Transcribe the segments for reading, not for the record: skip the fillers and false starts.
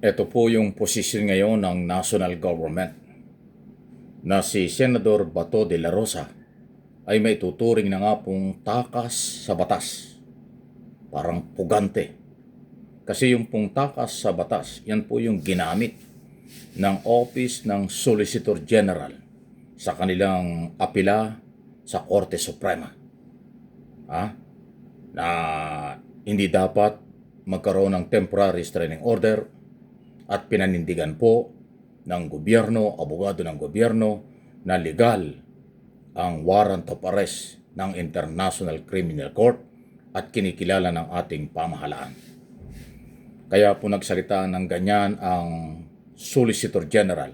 Ito po yung posisyon ngayon ng national government na si Senador Bato de la Rosa ay may tuturing na nga pong takas sa batas. Parang pugante. Kasi yung pong takas sa batas, yan po yung ginamit ng Office ng Solicitor General sa kanilang apela sa Korte Suprema. Na hindi dapat magkaroon ng temporary restraining order at pinanindigan po ng gobyerno, abogado ng gobyerno, na legal ang warrant of arrest ng International Criminal Court at kinikilala ng ating pamahalaan. Kaya po nagsalita ng ganyan ang Solicitor General.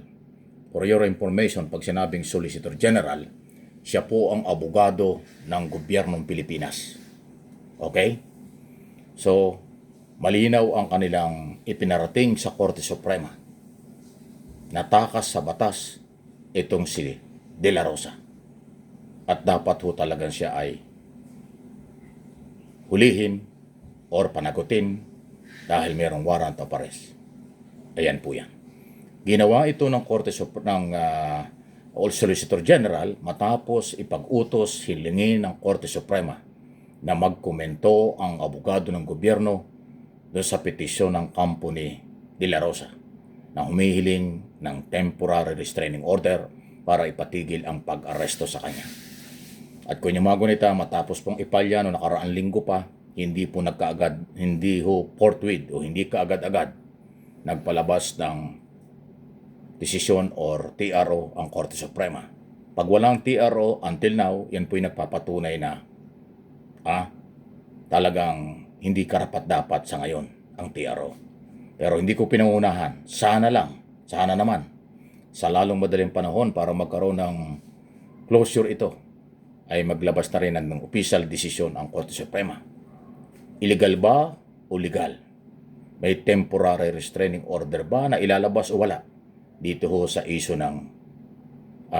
For your information, pag sinabing Solicitor General, siya po ang abogado ng gobyernong Pilipinas. Okay? So, malinaw ang kanilang ipinarating sa Korte Suprema. Natakas sa batas itong si De La Rosa. At dapat ho talagang siya ay hulihin or panagutin dahil mayroong warrant of arrest. Ayan po yan. Ginawa ito ng Korte ng Solicitor General matapos ipag-utos hilingin ng Korte Suprema na magkomento ang abogado ng gobyerno doon sa petisyon ng kampo ni De La Rosa na humihiling ng temporary restraining order para ipatigil ang pag-aresto sa kanya. At kung yung mga gunita, matapos pong ipalya no nakaraang linggo pa, hindi po nagkaagad, hindi ho forthwith o hindi kaagad-agad nagpalabas ng desisyon or TRO ang Korte Suprema. Pag walang TRO until now, yan po yung nagpapatunay na talagang hindi karapat-dapat sa ngayon ang TRO. Pero hindi ko pinangunahan. Sana naman, sa lalong madaling panahon para magkaroon ng closure ito, ay maglabas na rin ng official decision ang Korte Suprema. Illegal ba o legal? May temporary restraining order ba na ilalabas o wala? Dito ho sa issue ng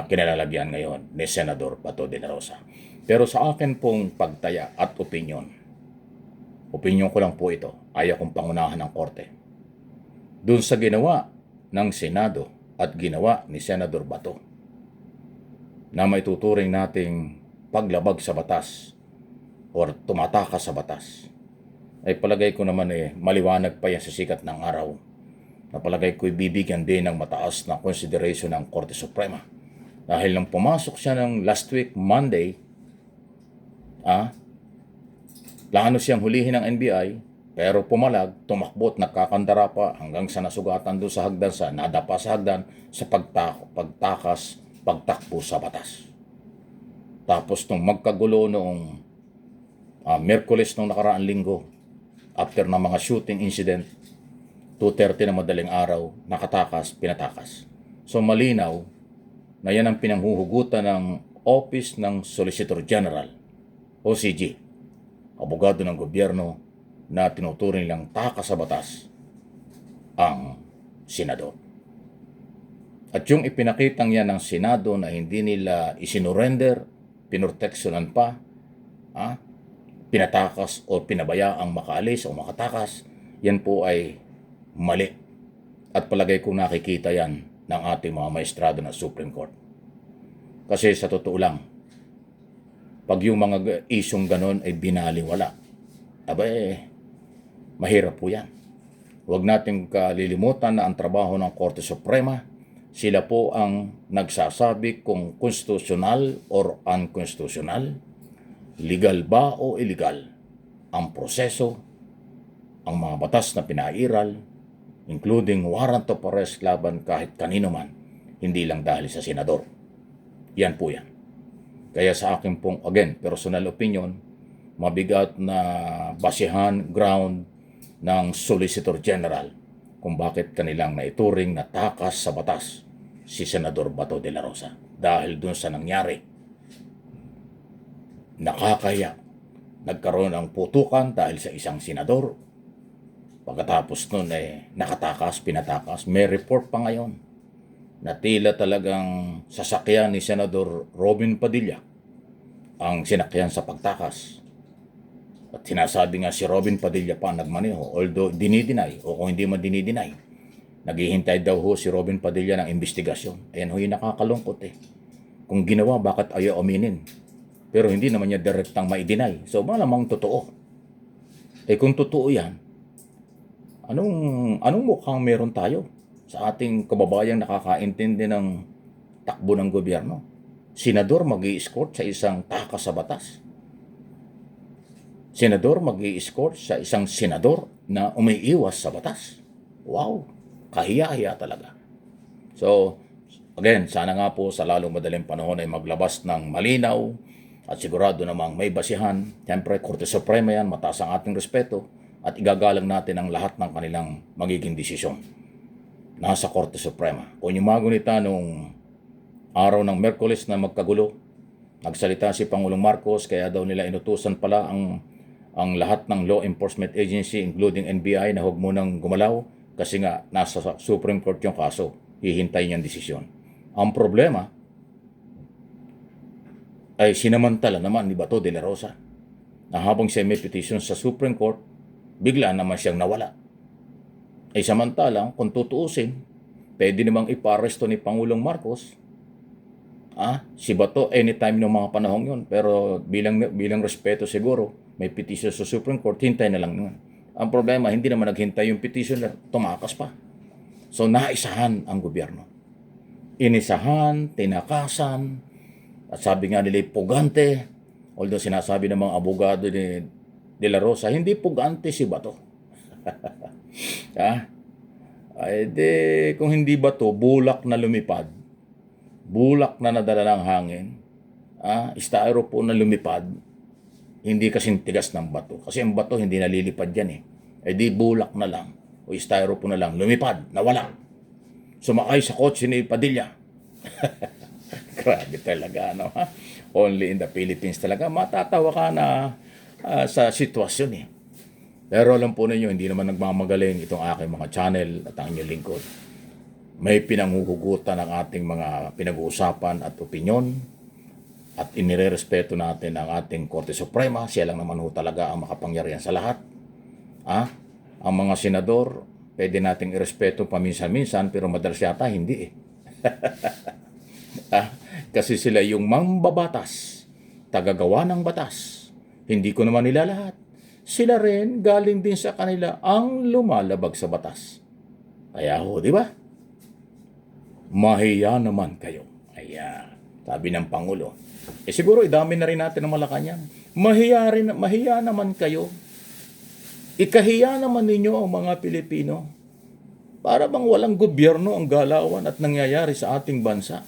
kinalalagyan ngayon ni Senador Bato de la Rosa. Pero sa akin pong pagtaya at opinion ko lang po ito, ayaw kong pangunahan ng Korte. Doon sa ginawa ng Senado at ginawa ni Senador Bato na may tuturing nating paglabag sa batas or tumatakas sa batas, ay palagay ko naman maliwanag pa yan sa sikat ng araw na palagay ko ibibigyan din ng mataas na consideration ng Korte Suprema. Dahil nang pumasok siya ng last week, Monday, plano siyang hulihin ng NBI, pero pumalag, tumakbo at nagkakandara pa hanggang sa nasugatan doon sa hagdan, sa nadapa sa hagdan sa pagtakbo sa batas. Tapos nung magkagulo noong Miyerkules nung nakaraang linggo, after ng mga shooting incident, 2:30 na madaling araw, pinatakas. So malinaw na yan ang pinanghuhugutan ng Office ng Solicitor General, OCG, abogado ng gobyerno na tinuturing lang takas sa batas ang Senado. At yung ipinakitang yan ng Senado na hindi nila isinurrender, pinurteksyonan pa, pinatakas o pinabayaang makaalis o makatakas, yan po ay mali. At palagay kong nakikita yan ng ating mga maestrado ng Supreme Court. Kasi sa totoo lang, pag yung mga isyong ganon ay binaliwala, mahirap po yan. Huwag nating kalilimutan na ang trabaho ng Korte Suprema, sila po ang nagsasabi kung konstitusyonal or unconstitutional, legal ba o illegal ang proseso, ang mga batas na pinairal, including warrant of arrest laban kahit kanino man, hindi lang dahil sa senador. Yan po yan. Kaya sa akin pong, again, personal opinion, mabigat na basihan, ground ng Solicitor General kung bakit kanilang naituring na takas sa batas si Senador Bato de la Rosa. Dahil dun sa nangyari, nakakaya, nagkaroon ng putukan dahil sa isang senador. Pagkatapos nun nakatakas, pinatakas. May report pa ngayon na tila talagang sasakyan ni Senador Robin Padilla ang sinakyan sa pagtakas. At sinasabi nga si Robin Padilla pa nagmaneho, although dinideny o kung hindi man dinideny, Naghihintay daw ho si Robin Padilla ng investigasyon. Ayan ho yung nakakalungkot eh. Kung ginawa, bakit ayaw aminin? Pero hindi naman niya direktang ma-deny. So malamang totoo. Eh kung totoo yan, anong mukhang meron tayo sa ating kababayang nakakaintindi ng takbo ng gobyerno? Senador mag-i-escort sa isang takas sa batas. Senador mag-i-escort sa isang senador na umiiwas sa batas. Wow, kahiya-hiya talaga. So, again, sana nga po sa lalong madaling panahon ay maglabas ng malinaw at sigurado namang may basihan. Siyempre, Korte Suprema yan, mataas ang ating respeto at igagalang natin ang lahat ng kanilang magiging desisyon. Nasa Korte Suprema. Kung yung mga gunita nung araw ng Miyerkules na magkagulo, nagsalita si Pangulong Marcos, kaya daw nila inutusan pala ang lahat ng law enforcement agency, including NBI, na huwag munang gumalaw kasi nga nasa Supreme Court yung kaso. Hihintayin yung desisyon. Ang problema ay sinamantala naman ni Bato de la Rosa na habang siya may petition sa Supreme Court, bigla naman siyang nawala. Ay samantalang, kung tutuusin, pwede namang iparesto ni Pangulong Marcos si Bato anytime ng mga panahong yun. Pero bilang respeto siguro, may petition sa Supreme Court, hintay na lang yun. Ang problema, hindi naman naghintay yung petition, tumakas pa. So naisahan ang gobyerno. Inisahan, tinakasan, at sabi nga nila pugante, although sinasabi ng mga abogado ni De La Rosa, hindi pugante si Bato. Ay di, kung hindi Bato, bulak na lumipad, bulak na nadala ng hangin, styrofoam na lumipad, hindi kasing tigas ng bato. Kasi ang bato hindi nalilipad yan eh. Eh di bulak na lang, o styrofoam na lang, lumipad, nawala. Sumakay sa kotse ni Padilla. Grabe talaga, no? Only in the Philippines talaga. Matatawa ka na sa sitwasyon eh. Pero alam po ninyo, hindi naman nagmamagaling itong aking mga channel at ang inyong lingkod. May pinanghuhugutan ng ating mga pinag-uusapan at opinyon at inirerespeto natin ang ating Korte Suprema. Siya lang naman ho talaga ang makapangyarihan sa lahat. Ang mga senador, pwede nating irespeto paminsan-minsan, pero madalas yata hindi eh. Kasi sila yung mambabatas, tagagawa ng batas. Hindi ko naman nila lahat. Sila rin, galing din sa kanila ang lumalabag sa batas. Kaya ho, di ba? Mahiya naman kayo. Ayan, sabi ng Pangulo. Siguro idami na rin natin ang Malacanang. Mahiya naman kayo. Ikahiya naman ninyo ang mga Pilipino. Para bang walang gobyerno ang galawan at nangyayari sa ating bansa.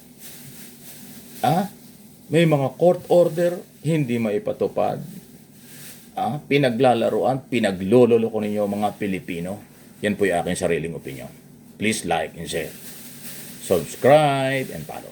May mga court order, hindi maipatupad. Pinaglalaroan, pinaglololoko ninyo mga Pilipino. Yan po yung aking sariling opinion. Please like and share. Subscribe and follow.